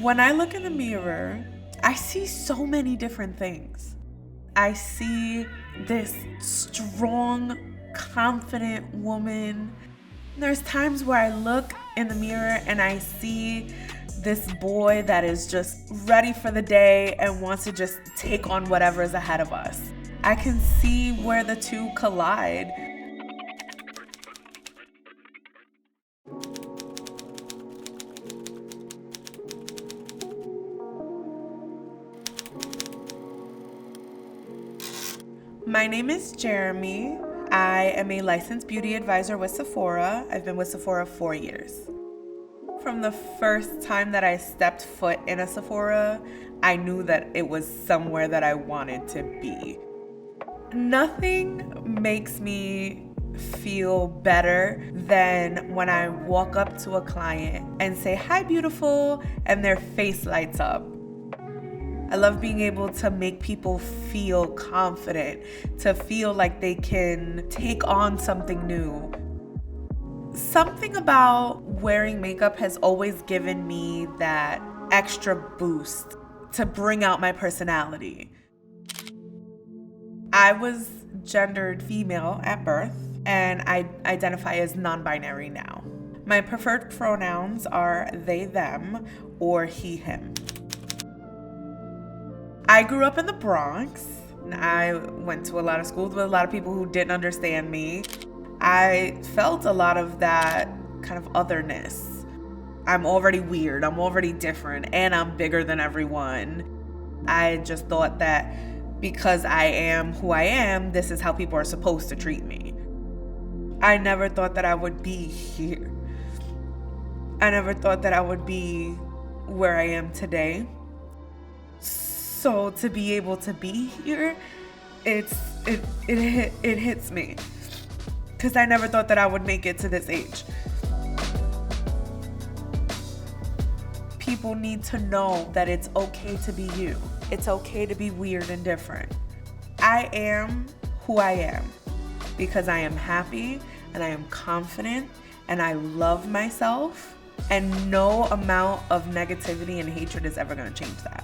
When I look in the mirror, I see so many different things. I see this strong, confident woman. There's times where I look in the mirror and I see this boy that is just ready for the day and wants to just take on whatever is ahead of us. I can see where the two collide. My name is Jeremey. I am a licensed beauty advisor with Sephora. I've been with Sephora 4 years. From the first time that I stepped foot in a Sephora, I knew that it was somewhere that I wanted to be. Nothing makes me feel better than when I walk up to a client and say, "Hi, beautiful," and their face lights up. I love being able to make people feel confident, to feel like they can take on something new. Something about wearing makeup has always given me that extra boost to bring out my personality. I was gendered female at birth, and I identify as non-binary now. My preferred pronouns are they, them, or he, him. I grew up in the Bronx. I went to a lot of schools with a lot of people who didn't understand me. I felt a lot of that kind of otherness. I'm already weird, I'm already different, and I'm bigger than everyone. I just thought that because I am who I am, this is how people are supposed to treat me. I never thought that I would be here. I never thought that I would be where I am today. So to be able to be here, it hits me, because I never thought that I would make it to this age. People need to know that it's okay to be you. It's okay to be weird and different. I am who I am because I am happy and I am confident and I love myself, and no amount of negativity and hatred is ever going to change that.